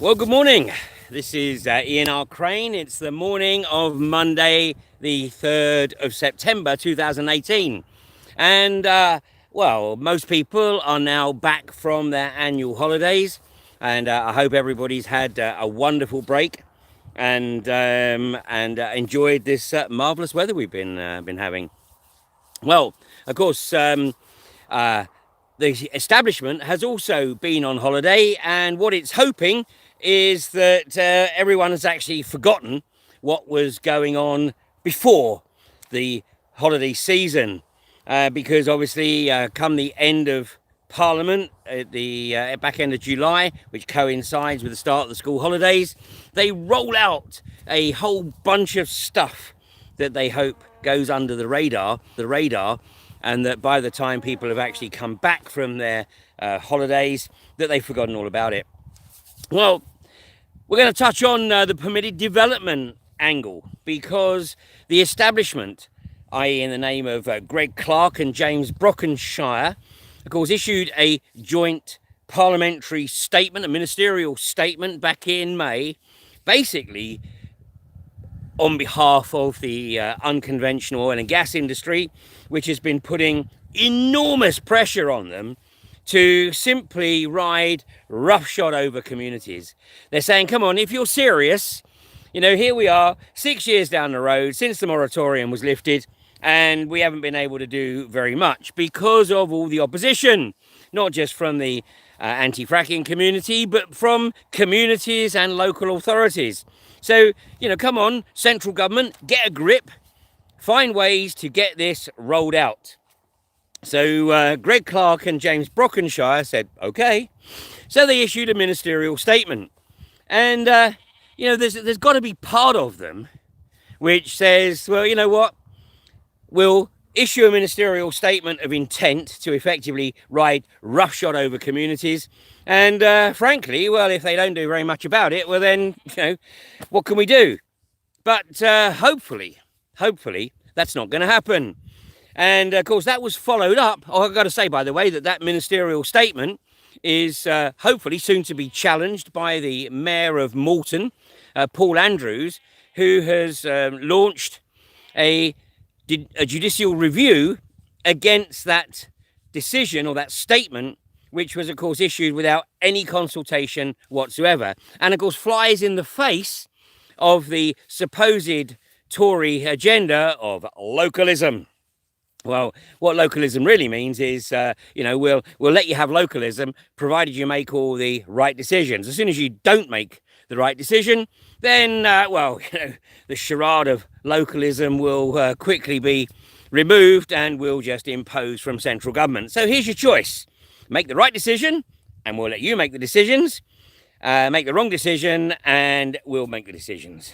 Well, good morning. This is Ian R. Crane. It's the morning of Monday, the 3rd of September 2018. And, well, most people are now back from their annual holidays. And I hope everybody's had a wonderful break and enjoyed this marvellous weather we've been having. Well, of course, the establishment has also been on holiday, and what it's hoping is that everyone has actually forgotten what was going on before the holiday season, because obviously come the end of Parliament at the back end of July, which coincides with the start of the school holidays, they roll out a whole bunch of stuff that they hope goes under the radar, and that by the time people have actually come back from their holidays, that they've forgotten all about it. Well, we're going to touch on the permitted development angle, because the establishment, i.e. in the name of Greg Clark and James Brockenshire, of course, issued a joint parliamentary statement, a ministerial statement back in May, basically on behalf of the unconventional oil and gas industry, which has been putting enormous pressure on them to simply ride roughshod over communities. They're saying, come on, if you're serious, you know, here we are 6 years down the road since the moratorium was lifted, and we haven't been able to do very much because of all the opposition, not just from the anti-fracking community, but from communities and local authorities. So, you know, come on, central government, get a grip, find ways to get this rolled out. So Greg Clark and James Brockenshire said, okay. So they issued a ministerial statement. And, you know, there's got to be part of them which says, well, you know what, we'll issue a ministerial statement of intent to effectively ride roughshod over communities. And frankly, well, if they don't do very much about it, well then, you know, what can we do? But hopefully, that's not going to happen. And of course, that was followed up. Oh, I've got to say, by the way, that ministerial statement is hopefully soon to be challenged by the Mayor of Malton, Paul Andrews, who has launched a judicial review against that decision or that statement, which was, of course, issued without any consultation whatsoever. And, of course, flies in the face of the supposed Tory agenda of localism. Well, what localism really means is, you know, we'll let you have localism provided you make all the right decisions. As soon as you don't make the right decision, then, well, you know, the charade of localism will quickly be removed and we'll just impose from central government. So here's your choice. Make the right decision and we'll let you make the decisions. Make the wrong decision and we'll make the decisions.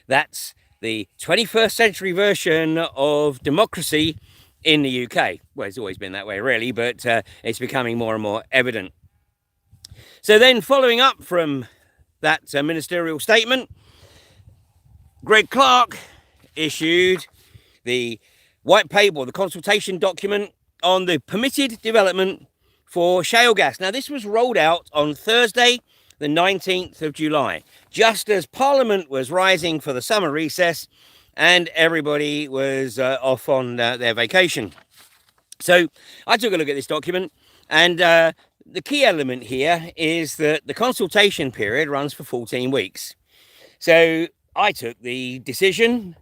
That's the 21st century version of democracy in the UK. Well, it's always been that way, really, but it's becoming more and more evident. So then, following up from that ministerial statement, Greg Clark issued the white paper, or the consultation document on the permitted development for shale gas. Now, this was rolled out on Thursday, the 19th of July, just as Parliament was rising for the summer recess and everybody was off on their vacation. So I took a look at this document, and the key element here is that the consultation period runs for 14 weeks. So I took the decision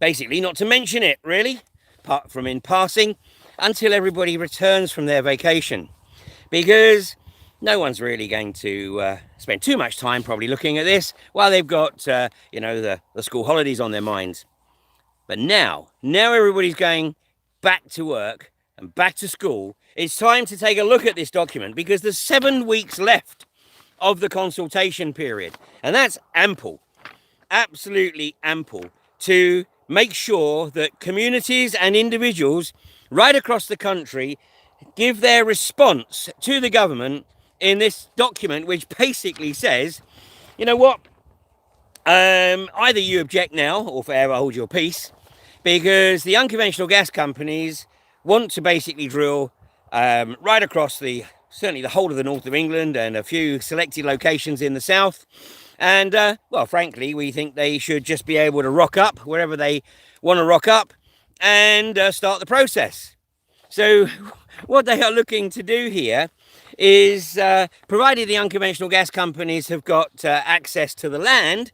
basically not to mention it, really, apart from in passing, until everybody returns from their vacation, because no one's really going to spend too much time probably looking at this while they've got, you know, the school holidays on their minds. But now everybody's going back to work and back to school. It's time to take a look at this document, because there's 7 weeks left of the consultation period. And that's ample, absolutely ample, to make sure that communities and individuals right across the country give their response to the government in this document, which basically says, you know what, either you object now or forever hold your peace, because the unconventional gas companies want to basically drill right across the certainly the whole of the north of England and a few selected locations in the south. And, well, frankly, we think they should just be able to rock up wherever they want to rock up and start the process. So what they are looking to do here is, provided the unconventional gas companies have got access to the land,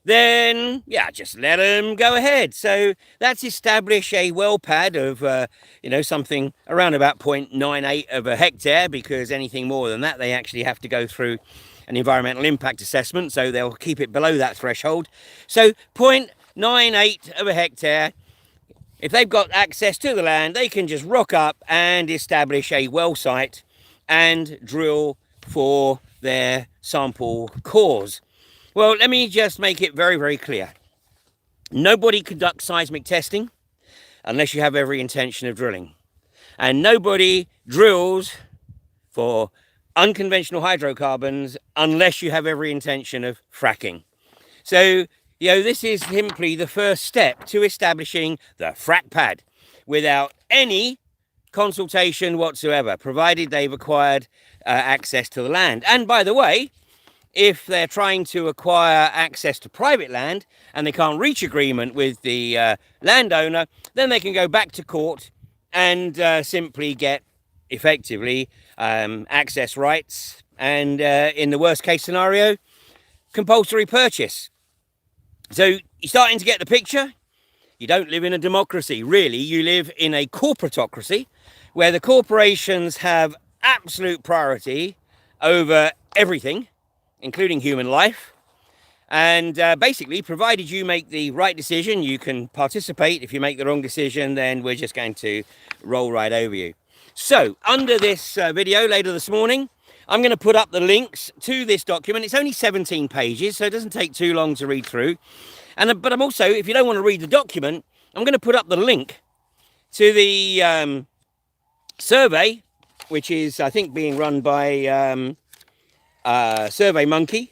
then, yeah, just let them go ahead. So that's establish a well pad of, something around about 0.98 of a hectare, because anything more than that, they actually have to go through an environmental impact assessment, so they'll keep it below that threshold. So 0.98 of a hectare. If they've got access to the land, they can just rock up and establish a well site and drill for their sample cores. Well, let me just make it very, very clear. Nobody conducts seismic testing unless you have every intention of drilling. And nobody drills for unconventional hydrocarbons unless you have every intention of fracking. So, this is simply the first step to establishing the frack pad without any consultation whatsoever, provided they've acquired access to the land. And by the way, if they're trying to acquire access to private land and they can't reach agreement with the landowner, then they can go back to court and simply get, effectively, access rights and, in the worst case scenario, compulsory purchase. So you're starting to get the picture. You don't live in a democracy, really. You live in a corporatocracy where the corporations have absolute priority over everything, including human life. And basically, provided you make the right decision, you can participate. If you make the wrong decision, then we're just going to roll right over you. So under this video later this morning, I'm going to put up the links to this document. It's only 17 pages, so it doesn't take too long to read through. But I'm also, if you don't want to read the document, I'm going to put up the link to the survey, which is, I think, being run by Survey Monkey.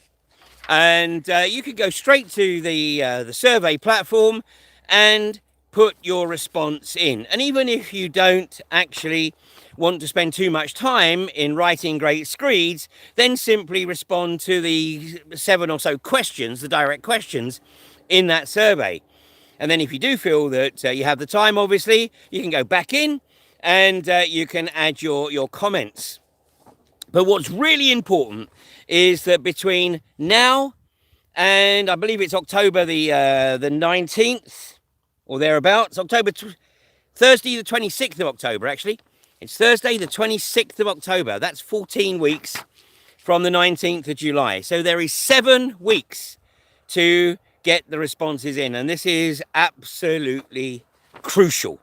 And you could go straight to the survey platform and put your response in. And even if you don't actually want to spend too much time in writing great screeds, then simply respond to the 7 or so questions, the direct questions in that survey. And then if you do feel that you have the time, obviously, you can go back in and you can add your comments. But what's really important is that between now and I believe it's October the 19th or thereabouts, Thursday the 26th of October, actually. It's Thursday the 26th of October. That's 14 weeks from the 19th of July. So there is 7 weeks to get the responses in. And this is absolutely crucial.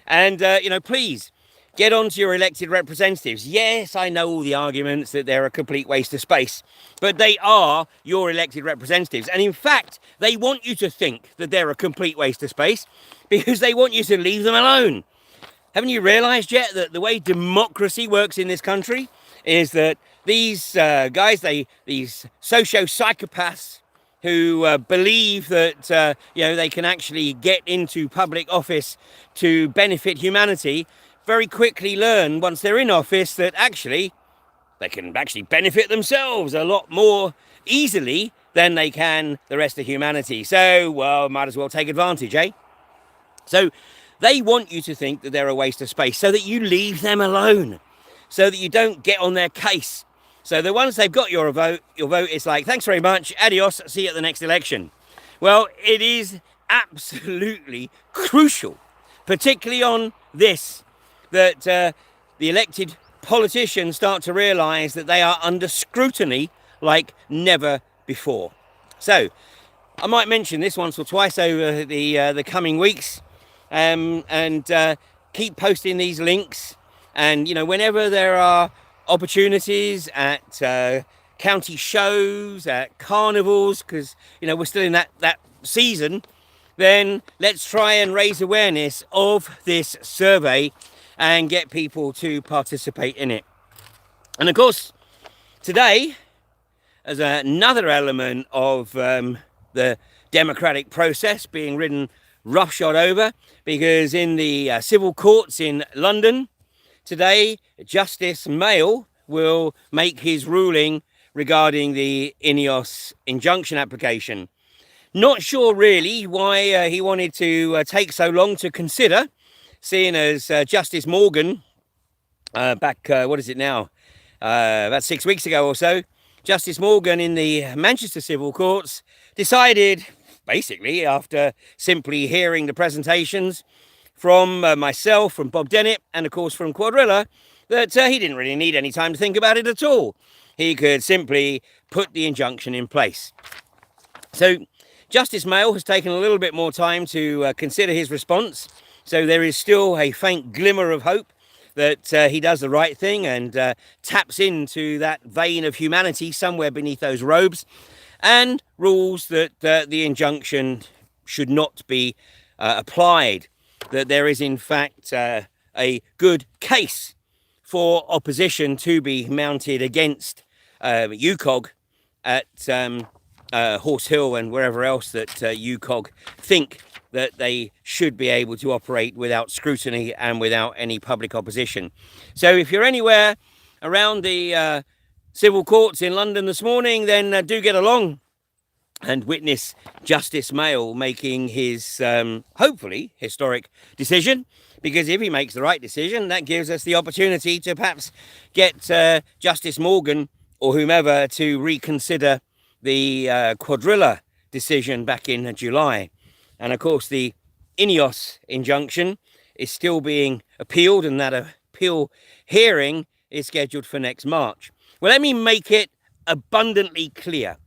And, please get on to your elected representatives. Yes, I know all the arguments that they're a complete waste of space, but they are your elected representatives. And in fact, they want you to think that they're a complete waste of space because they want you to leave them alone. Haven't you realised yet that the way democracy works in this country is that these guys, these socio-psychopaths who believe that, they can actually get into public office to benefit humanity, very quickly learn once they're in office that actually they can actually benefit themselves a lot more easily than they can the rest of humanity. So, well, might as well take advantage, eh? So they want you to think that they're a waste of space so that you leave them alone, so that you don't get on their case. So that once they've got your vote is like, thanks very much, adios, see you at the next election. Well, it is absolutely crucial, particularly on this, that the elected politicians start to realise that they are under scrutiny like never before. So I might mention this once or twice over the coming weeks, and keep posting these links. And whenever there are opportunities at county shows, at carnivals, because we're still in that season, then let's try and raise awareness of this survey and get people to participate in it. And of course, today, as another element of the democratic process being ridden roughshod over, because in the civil courts in London, today Justice Mail will make his ruling regarding the INEOS injunction application. Not sure really why he wanted to take so long to consider, seeing as Justice Morgan, back, what is it now, about 6 weeks ago or so, Justice Morgan in the Manchester Civil Courts decided, basically, after simply hearing the presentations from myself, from Bob Dennett, and of course from Quadrilla, that he didn't really need any time to think about it at all. He could simply put the injunction in place. So Justice Mail has taken a little bit more time to consider his response. So there is still a faint glimmer of hope that he does the right thing and taps into that vein of humanity somewhere beneath those robes, and rules that the injunction should not be applied, that there is in fact a good case for opposition to be mounted against UCOG at Horse Hill and wherever else that UCOG think that they should be able to operate without scrutiny and without any public opposition. So if you're anywhere around the civil courts in London this morning, then do get along and witness Justice Mail making his hopefully historic decision, because if he makes the right decision, that gives us the opportunity to perhaps get Justice Morgan or whomever to reconsider the Quadrilla decision back in July. And of course, the INEOS injunction is still being appealed, and that appeal hearing is scheduled for next March. Well, let me make it abundantly clear.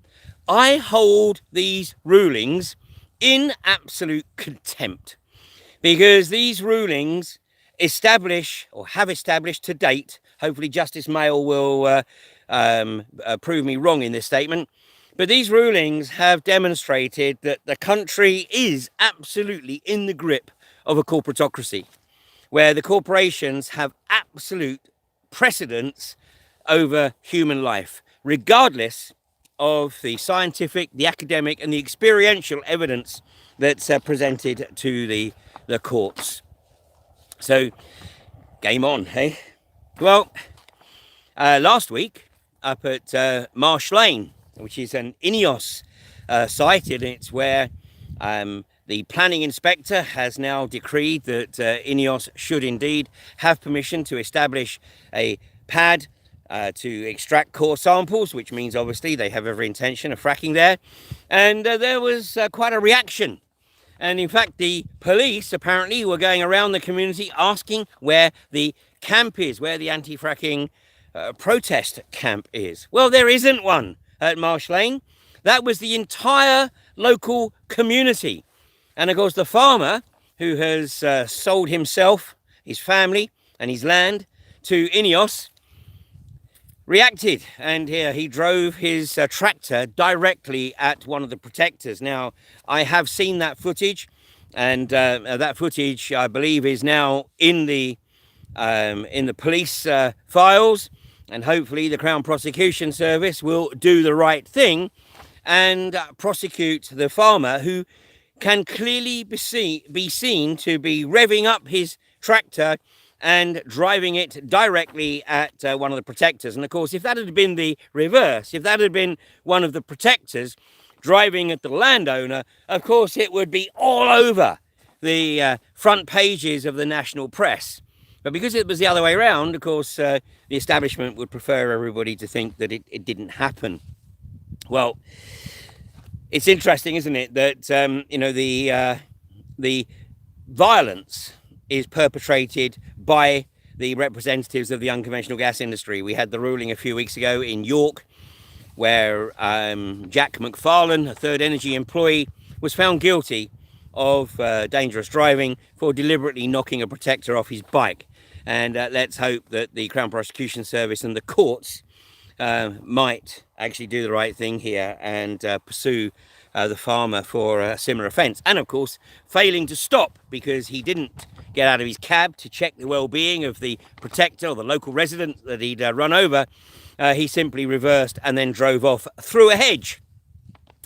I hold these rulings in absolute contempt, because these rulings establish, or have established to date, hopefully Justice Mail will prove me wrong in this statement, but these rulings have demonstrated that the country is absolutely in the grip of a corporatocracy, where the corporations have absolute precedence over human life, regardless of the scientific, the academic, and the experiential evidence that's presented to the courts. So, game on, hey? Well, last week, up at Marsh Lane, which is an INEOS site, and it's where the planning inspector has now decreed that INEOS should indeed have permission to establish a pad to extract core samples, which means obviously they have every intention of fracking there. And there was quite a reaction. And in fact, the police apparently were going around the community asking where the camp is, where the anti-fracking protest camp is. Well, there isn't one at Marsh Lane. That was the entire local community. And of course, the farmer who has sold himself, his family, and his land to INEOS reacted, and here he drove his tractor directly at one of the protectors. Now, I have seen that footage, and that footage, I believe, is now in the police files, and hopefully the Crown Prosecution Service will do the right thing and prosecute the farmer, who can clearly be seen to be revving up his tractor and driving it directly at one of the protectors. And of course, if that had been the reverse, if that had been one of the protectors driving at the landowner, of course it would be all over the front pages of the national press. But because it was the other way around, of course, the establishment would prefer everybody to think that it didn't happen. Well, it's interesting, isn't it, that the violence is perpetrated by the representatives of the unconventional gas industry. We had the ruling a few weeks ago in York, where Jack McFarlane, a Third Energy employee, was found guilty of dangerous driving for deliberately knocking a protector off his bike. And let's hope that the Crown Prosecution Service and the courts might actually do the right thing here and pursue the farmer for a similar offence. And of course, failing to stop because he didn't get out of his cab to check the well-being of the protector or the local resident that he'd run over, he simply reversed and then drove off through a hedge.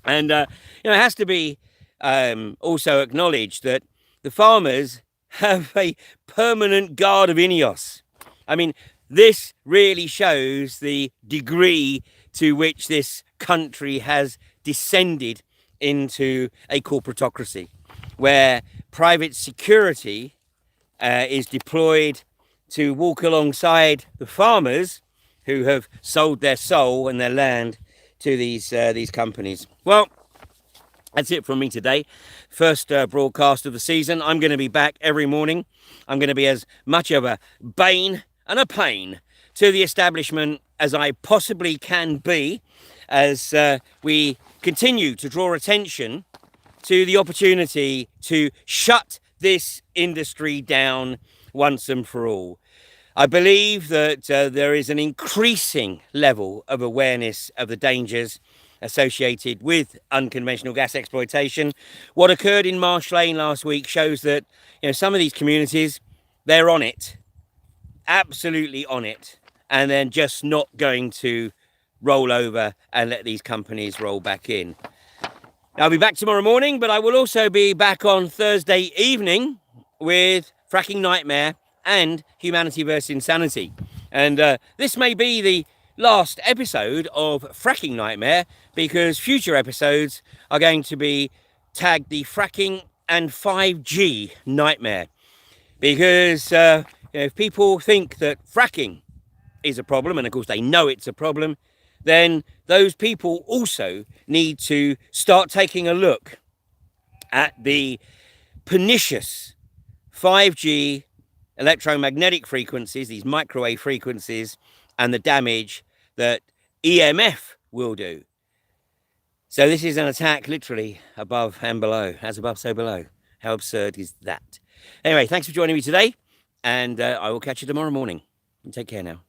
And it has to be also acknowledged that the farmers have a permanent guard of INEOS. I mean, this really shows the degree to which this country has descended into a corporatocracy, where private security is deployed to walk alongside the farmers who have sold their soul and their land to these companies. Well, that's it from me today. First broadcast of the season. I'm going to be back every morning. I'm going to be as much of a bane and a pain to the establishment as I possibly can be, as we continue to draw attention to the opportunity to shut this industry down once and for all. I believe that there is an increasing level of awareness of the dangers associated with unconventional gas exploitation. What occurred in Marsh Lane last week shows that, you know, some of these communities, they're on it, absolutely on it, and then just not going to roll over and let these companies roll back in. I'll be back tomorrow morning, but I will also be back on Thursday evening with Fracking Nightmare and Humanity vs Insanity. And this may be the last episode of Fracking Nightmare, because future episodes are going to be tagged the Fracking and 5G Nightmare. Because if people think that fracking is a problem, and of course they know it's a problem, then those people also need to start taking a look at the pernicious 5G electromagnetic frequencies, these microwave frequencies, and the damage that EMF will do. So this is an attack literally above and below. As above, so below. How absurd is that? Anyway, thanks for joining me today, and I will catch you tomorrow morning. Take care now.